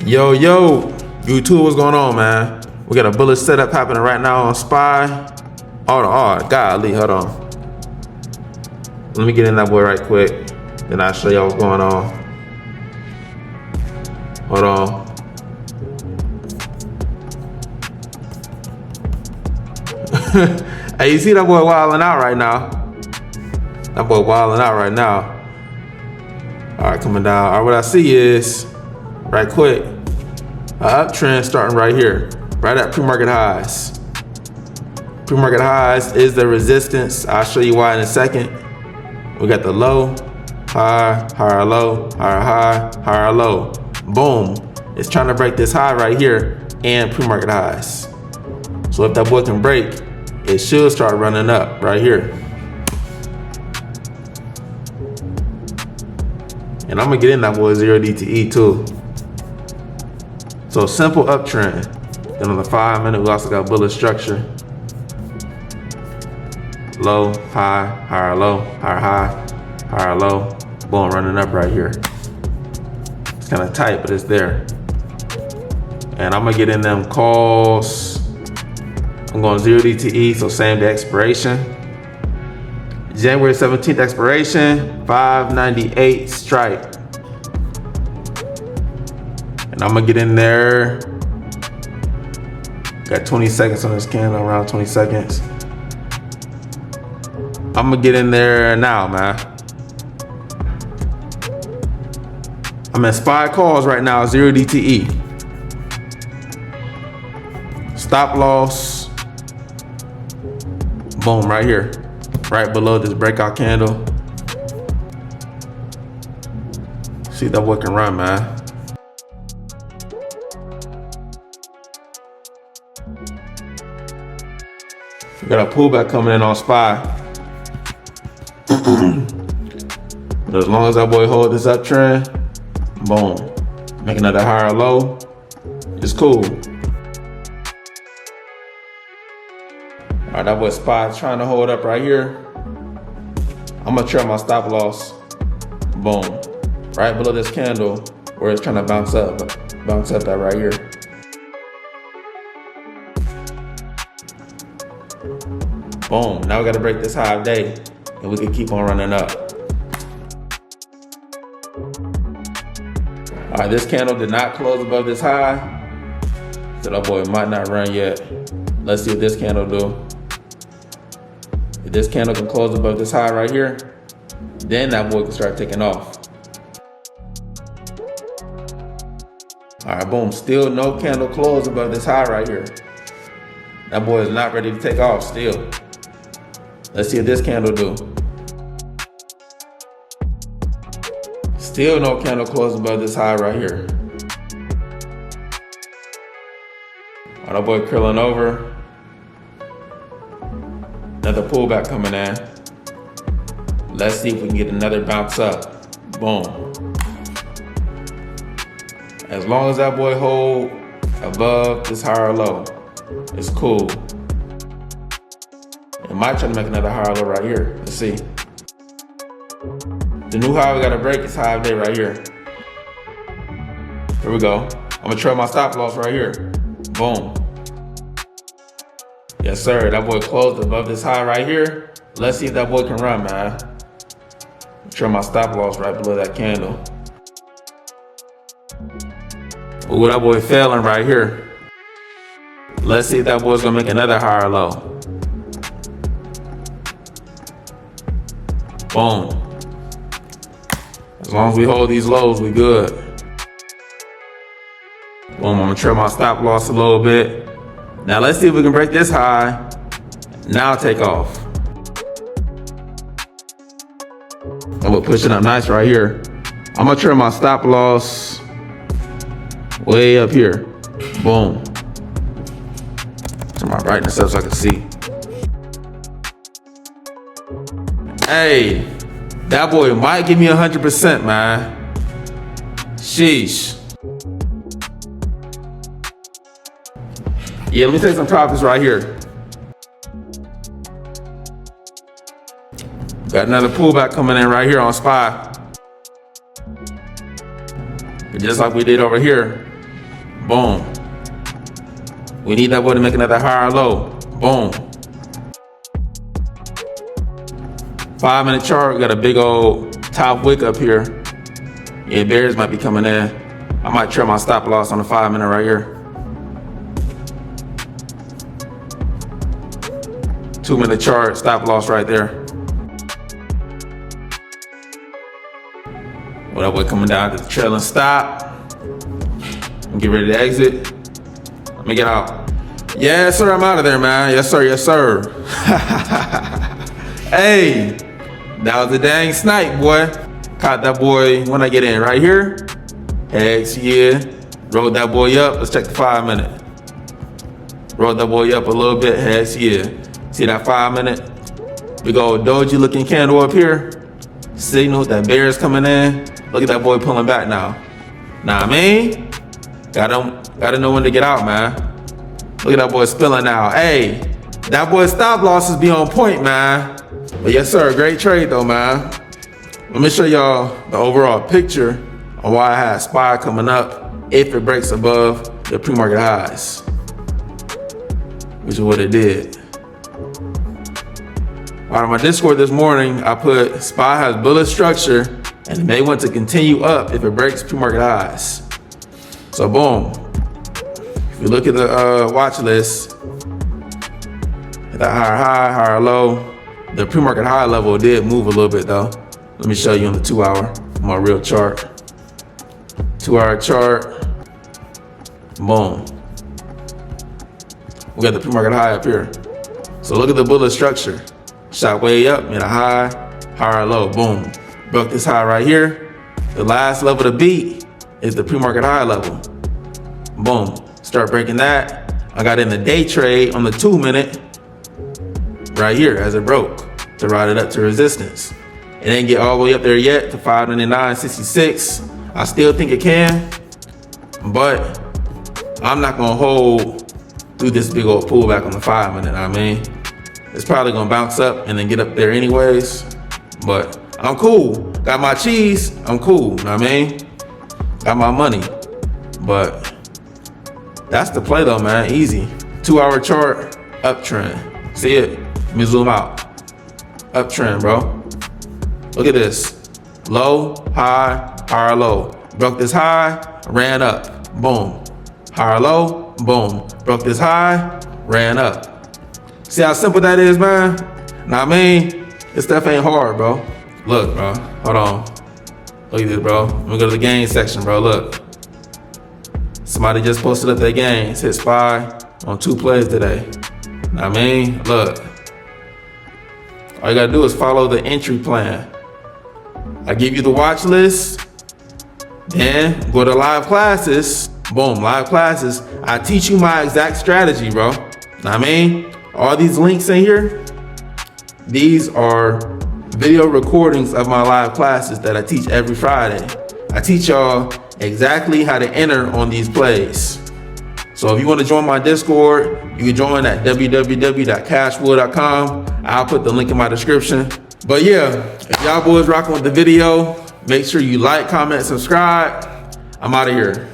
Yo, YouTube, what's going on, man? We got a bullet setup happening right now on SPY. Golly, hold on. Let me get in that boy right quick, then I'll show y'all what's going on. Hold on. Hey, you see that boy wilding out right now? That boy wilding out right now. All right, coming down. All right, what I see is, right quick, an uptrend starting right here, right at pre-market highs. Pre-market highs is the resistance. I'll show you why in a second. We got the low, high, higher low, higher high, higher low. Boom. It's trying to break this high right here and pre-market highs. So if that boy can break, it should start running up right here. And I'm gonna get in that boy 0 DTE too. So simple uptrend. Then on the 5 minute, we also got bullet structure. Low, high, higher low, higher high, higher low. Boom, running up right here. It's kind of tight, but it's there. And I'm gonna get in them calls. I'm going 0 DTE, so same day expiration. January 17th expiration, 598 strike. And I'm gonna get in there. Got 20 seconds on this candle, around 20 seconds. I'm gonna get in there now, man. I'm in SPY calls right now, 0 DTE. Stop loss. Boom, right here. Right below this breakout candle. See that boy can run, man. We got a pullback coming in on SPY. But as long as that boy hold this uptrend, boom, make another higher low, it's cool. All right, that boy SPY trying to hold up right here. I'm gonna trail my stop loss. Boom, right below this candle where it's trying to bounce up that right here. Boom, now we gotta break this high of day and we can keep on running up. All right, this candle did not close above this high, so that boy might not run yet. Let's see what this candle do. If this candle can close above this high right here, then that boy can start taking off. All right, boom, still no candle closed above this high right here. That boy is not ready to take off still. Let's see what this candle do. Still no candle closed above this high right here. All right, that boy curling over. Another pullback coming in. Let's see if we can get another bounce up. Boom. As long as that boy hold above this higher low, it's cool. It might try to make another higher low right here. Let's see. The new high we gotta break is high of day right here. Here we go. I'm gonna trail my stop loss right here. Boom. Yes, sir. That boy closed above this high right here. Let's see if that boy can run, man. Trail my stop loss right below that candle. Ooh, that boy failing right here. Let's see if that boy's gonna make another higher low. Boom. As long as we hold these lows, we good. Boom, I'm gonna trim my stop loss a little bit. Now let's see if we can break this high. Now take off. And we're pushing up nice right here. I'm gonna trim my stop loss way up here. Boom. Turn my brightness up so I can see. Hey, that boy might give me 100%, man. Sheesh. Yeah, let me take some profits right here. Got another pullback coming in right here on SPY. Just like we did over here. Boom. We need that boy to make another high or low. Boom. 5 minute chart, we got a big old top wick up here. Yeah, bears might be coming in. I might trim my stop loss on the 5 minute right here. 2 minute chart, stop loss right there. Well, that boy coming down to the trailing stop. And get ready to exit. Let me get out. Yes, sir, I'm out of there, man. Yes, sir, yes, sir. Hey, that was a dang snipe, boy. Caught that boy when I get in right here. Heck yeah. Rolled that boy up. Let's check the 5 minute. Rolled that boy up a little bit. Heck yeah. See that 5 minute? Big old doji looking candle up here. Signal that bear's coming in. Look at that boy pulling back now. Nah, I mean, gotta know when to get out, man. Look at that boy spilling out. Hey, that boy's stop losses be on point, man. But yes, sir, great trade though, man. Let me show y'all the overall picture on why I had SPY coming up if it breaks above the pre-market highs, which is what it did. On my Discord this morning, I put SPY has bullish structure and it may want to continue up if it breaks pre-market highs. So boom, if you look at the watch list, that higher high, higher low, the pre-market high level did move a little bit though. Let me show you on the 2 hour, my real chart. 2 hour chart, boom. We got the pre-market high up here. So look at the bullish structure. Shot way up, made a high, higher low, boom. Broke this high right here. The last level to beat is the pre-market high level. Boom, start breaking that. I got in the day trade on the 2 minute right here as it broke to ride it up to resistance. It didn't get all the way up there yet to 599.66. I still think it can, but I'm not gonna hold through this big old pullback on the 5 minute, I mean. It's probably gonna bounce up and then get up there anyways, but I'm cool. Got my cheese, I'm cool, know what I mean? Got my money, but that's the play though, man, easy. 2 hour chart, uptrend. See it? Let me zoom out. Uptrend, bro. Look at this. Low, high, higher, low. Broke this high, ran up, boom. Higher, low, boom. Broke this high, ran up. See how simple that is, man? Now, I mean, this stuff ain't hard, bro. Look, bro, hold on. Look at this, bro. Let me go to the game section, bro, look. Somebody just posted up their gains, hit SPY on 2 plays today. Now, I mean, look. All you gotta do is follow the entry plan. I give you the watch list, then go to live classes. Boom, live classes. I teach you my exact strategy, bro. Now, I mean, all these links in here, these are video recordings of my live classes that I teach every Friday. I teach y'all exactly how to enter on these plays. So if you want to join my Discord, you can join at www.cashwood.com. I'll put the link in my description. But yeah, if y'all boys rocking with the video, make sure you like, comment, subscribe. I'm out of here.